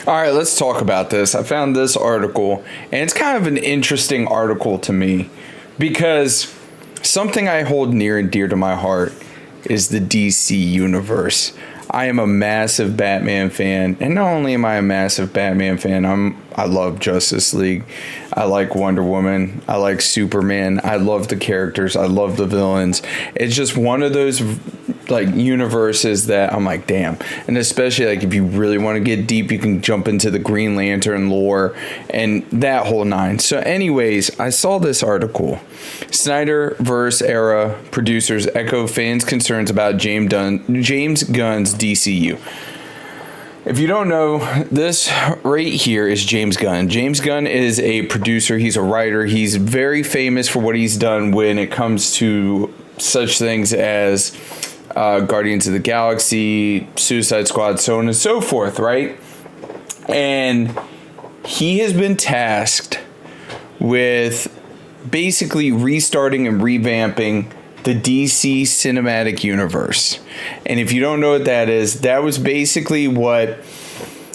All right, let's talk about this. I found this article, and it's kind of an interesting article to me because something I hold near and dear to my heart is the DC universe. I am a massive Batman fan, and not only am I a massive Batman fan, I love Justice League. I like Wonder Woman. I like Superman. I love the characters. I love the villains. It's just one of those like universes that I'm like, damn. And especially like if you really want to get deep, you can jump into the Green Lantern lore and that whole nine. So anyways, I saw this article. Snyderverse era producers echo fans' concerns about James Gunn's DCU. If you don't know, this right here is James Gunn. James Gunn is a producer. He's a writer. He's very famous for what he's done when it comes to such things as Guardians of the Galaxy, Suicide Squad, so on and so forth, right? And he has been tasked with basically restarting and revamping the DC cinematic universe. And if you don't know what that is, that was basically what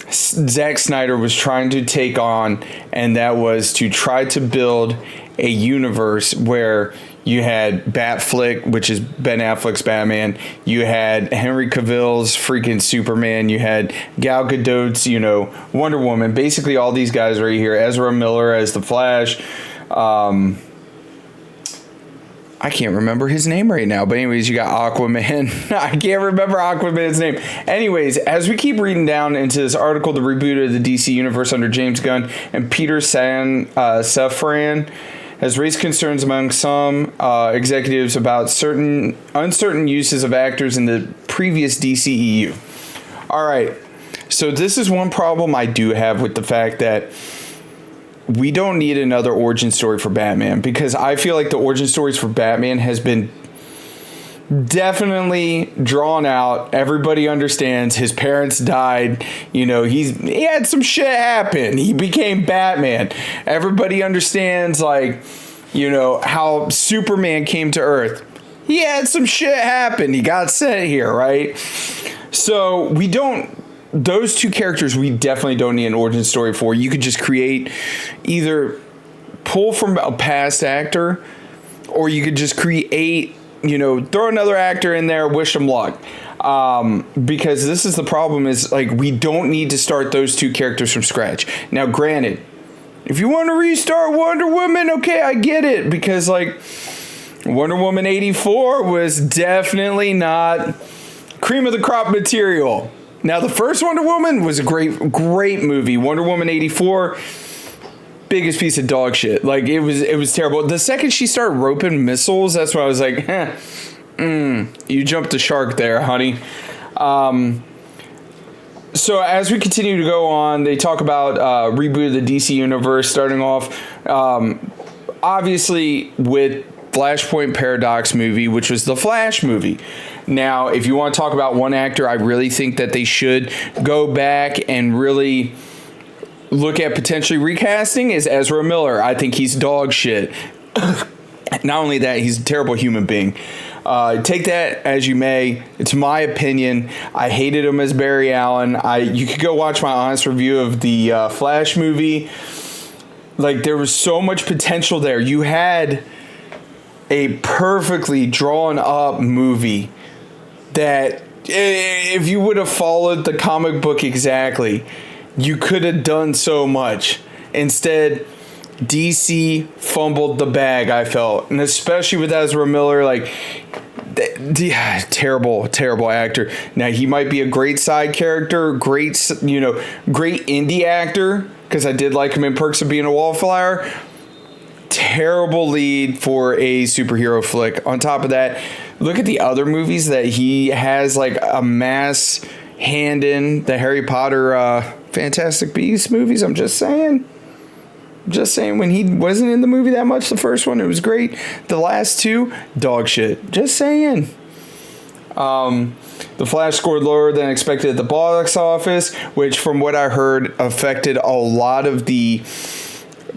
Zack Snyder was trying to take on, and that was to try to build a universe where you had Batflick, which is Ben Affleck's Batman. You had Henry Cavill's freaking Superman. You had Gal Gadot's, Wonder Woman. Basically all these guys right here. Ezra Miller as the Flash. I can't remember his name right now. But anyways, you got Aquaman. I can't remember Aquaman's name. Anyways, as we keep reading down into this article, the reboot of the DC Universe under James Gunn and Peter Safran has raised concerns among some executives about certain uncertain uses of actors in the previous DCEU. All right, so this is one problem I do have with the fact that we don't need another origin story for Batman, because I feel like the origin stories for Batman has been definitely drawn out. Everybody understands his parents died. He had some shit happen. He became Batman. Everybody understands how Superman came to Earth. He had some shit happen. He got sent here, right? So those two characters we definitely don't need an origin story for. You could just create, either pull from a past actor, or you could just create, throw another actor in there, wish them luck. Because this is the problem, is we don't need to start those two characters from scratch. Now, granted, if you want to restart Wonder Woman, okay, I get it, because Wonder Woman 84 was definitely not cream of the crop material. Now, the first Wonder Woman was a great movie. Wonder Woman 84, biggest piece of dog shit. It was terrible. The second she started roping missiles, that's when I was like, you jumped the shark there, honey. So as we continue to go on, they talk about reboot of the DC universe, starting off obviously with Flashpoint Paradox movie, which was the Flash movie. Now, if you want to talk about one actor, I really think that they should go back and really look at potentially recasting is Ezra Miller. I think he's dog shit. Not only that, he's a terrible human being. Take that as you may. It's my opinion. I hated him as Barry Allen. You could go watch my honest review of the Flash movie. There was so much potential there. You had a perfectly drawn up movie that if you would have followed the comic book exactly, you could have done so much. Instead, DC fumbled the bag, I felt. And especially with Ezra Miller, terrible actor. Now, he might be a great side character, great indie actor, because I did like him in Perks of Being a Wallflower. Terrible lead for a superhero flick. On top of that, look at the other movies that he has a mass hand in. The Harry Potter Fantastic Beasts movies. I'm just saying, when he wasn't in the movie that much, the first one, it was great. The last two, dog shit. Just saying. The Flash scored lower than expected at the box office, which from what I heard affected a lot of the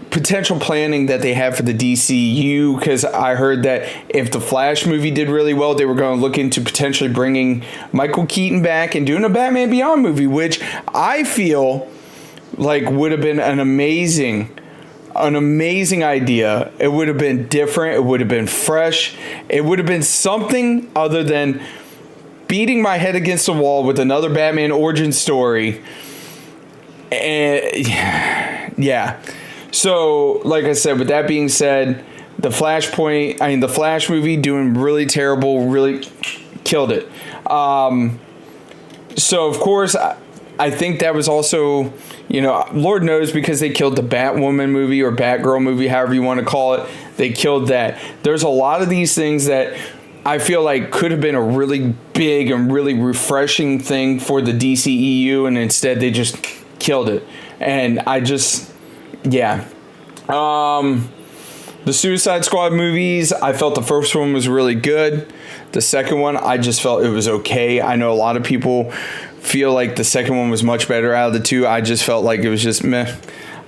potential planning that they have for the DCU, because I heard that if the Flash movie did really well, they were going to look into potentially bringing Michael Keaton back and doing a Batman Beyond movie, which I feel like would have been an amazing idea. It would have been different. It would have been fresh. It would have been something other than beating my head against the wall with another Batman origin story. And yeah. So, like I said, with that being said, the Flash movie doing really terrible, really killed it. So, of course, I think that was also, Lord knows, because they killed the Batwoman movie or Batgirl movie, however you want to call it. They killed that. There's a lot of these things that I feel like could have been a really big and really refreshing thing for the DCEU, and instead they just killed it. And the Suicide Squad movies, I felt the first one was really good. The second one, I just felt it was okay. I know a lot of people feel like the second one was much better out of the two. I just felt like it was just meh.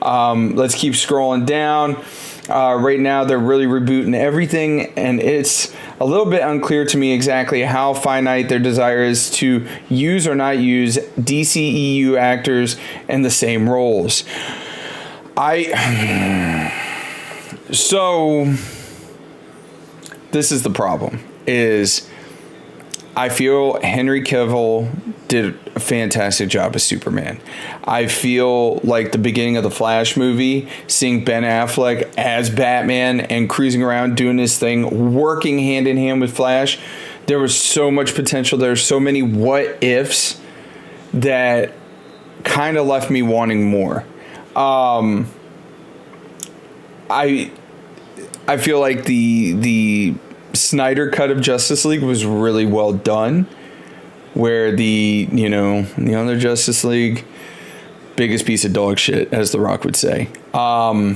Let's keep scrolling down. Right now, they're really rebooting everything, and it's a little bit unclear to me exactly how finite their desire is to use or not use DCEU actors in the same roles. So, this is the problem, is I feel Henry Cavill did a fantastic job as Superman. I feel like the beginning of the Flash movie, seeing Ben Affleck as Batman and cruising around doing his thing, working hand in hand with Flash, there was so much potential. There's so many what ifs that kind of left me wanting more. I feel like the Snyder cut of Justice League was really well done, where the other Justice League, biggest piece of dog shit, as The Rock would say. But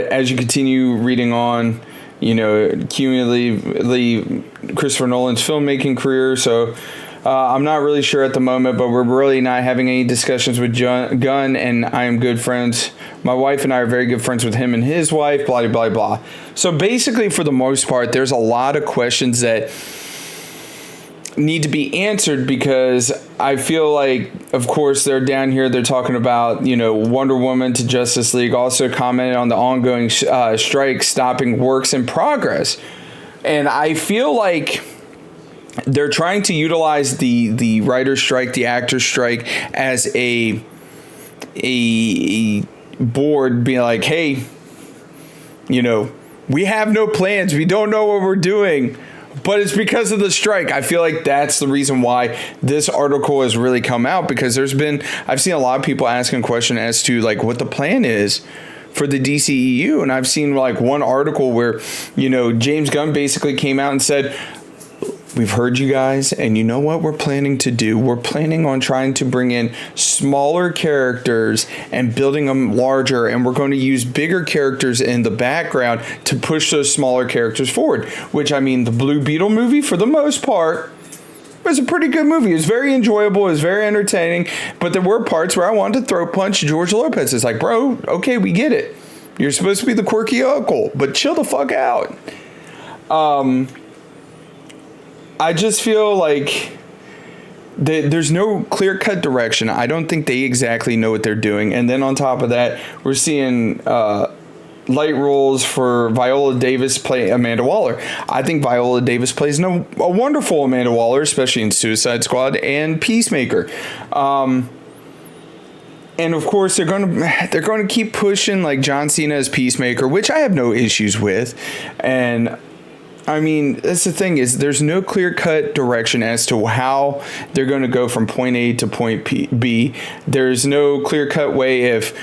as you continue reading on, cumulatively Christopher Nolan's filmmaking career, so I'm not really sure at the moment, but we're really not having any discussions with Gunn, and I am good friends. My wife and I are very good friends with him and his wife, blah, blah, blah. So basically, for the most part, there's a lot of questions that need to be answered, because I feel like, of course, they're down here, they're talking about, Wonder Woman to Justice League, also commented on the ongoing strike stopping works in progress. And I feel like they're trying to utilize the writer's strike, the actor's strike, as a board being like, hey, we have no plans. We don't know what we're doing, but it's because of the strike. I feel like that's the reason why this article has really come out, because I've seen a lot of people asking questions as to like what the plan is for the DCEU. And I've seen like one article where, James Gunn basically came out and said, we've heard you guys, and you know what we're planning to do? We're planning on trying to bring in smaller characters and building them larger, and we're going to use bigger characters in the background to push those smaller characters forward. Which, the Blue Beetle movie, for the most part, was a pretty good movie. It was very enjoyable. It was very entertaining. But there were parts where I wanted to throat punch George Lopez. It's like, bro, okay, we get it. You're supposed to be the quirky uncle, but chill the fuck out. I just feel like there's no clear-cut direction. I don't think they exactly know what they're doing. And then on top of that, we're seeing light roles for Viola Davis play Amanda Waller. I think Viola Davis plays a wonderful Amanda Waller, especially in Suicide Squad and Peacemaker. And of course, they're going to keep pushing like John Cena as Peacemaker, which I have no issues with. And that's the thing, is there's no clear-cut direction as to how they're going to go from point A to point B. There's no clear-cut way if,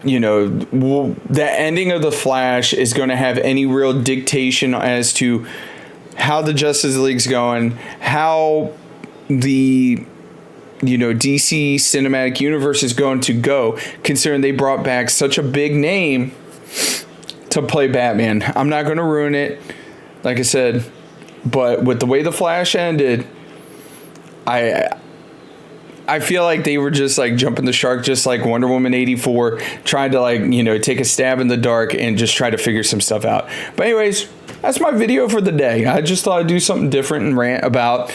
the ending of The Flash is going to have any real dictation as to how the Justice League's going, how the DC Cinematic Universe is going to go, considering they brought back such a big name to play Batman. I'm not going to ruin it, like I said, but with the way The Flash ended, I feel like they were just like jumping the shark, just like Wonder Woman 84, trying to take a stab in the dark and just try to figure some stuff out. But anyways, that's my video for the day. I just thought I'd do something different and rant about,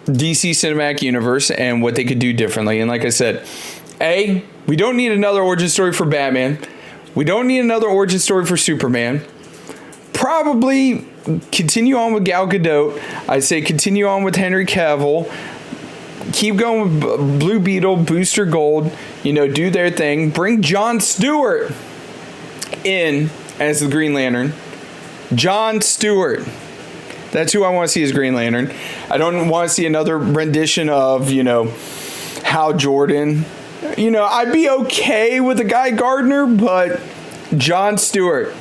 DC Cinematic Universe and what they could do differently. And like I said, we don't need another origin story for Batman. We don't need another origin story for Superman. Probably continue on with Gal Gadot. I'd say continue on with Henry Cavill. Keep going with Blue Beetle, Booster Gold. Do their thing. Bring Jon Stewart in as the Green Lantern. Jon Stewart. That's who I want to see as Green Lantern. I don't want to see another rendition of, Hal Jordan. I'd be okay with a Guy Gardner, but Jon Stewart.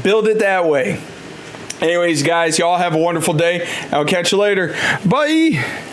Build it that way. Anyways, guys, y'all have a wonderful day. I'll catch you later. Bye.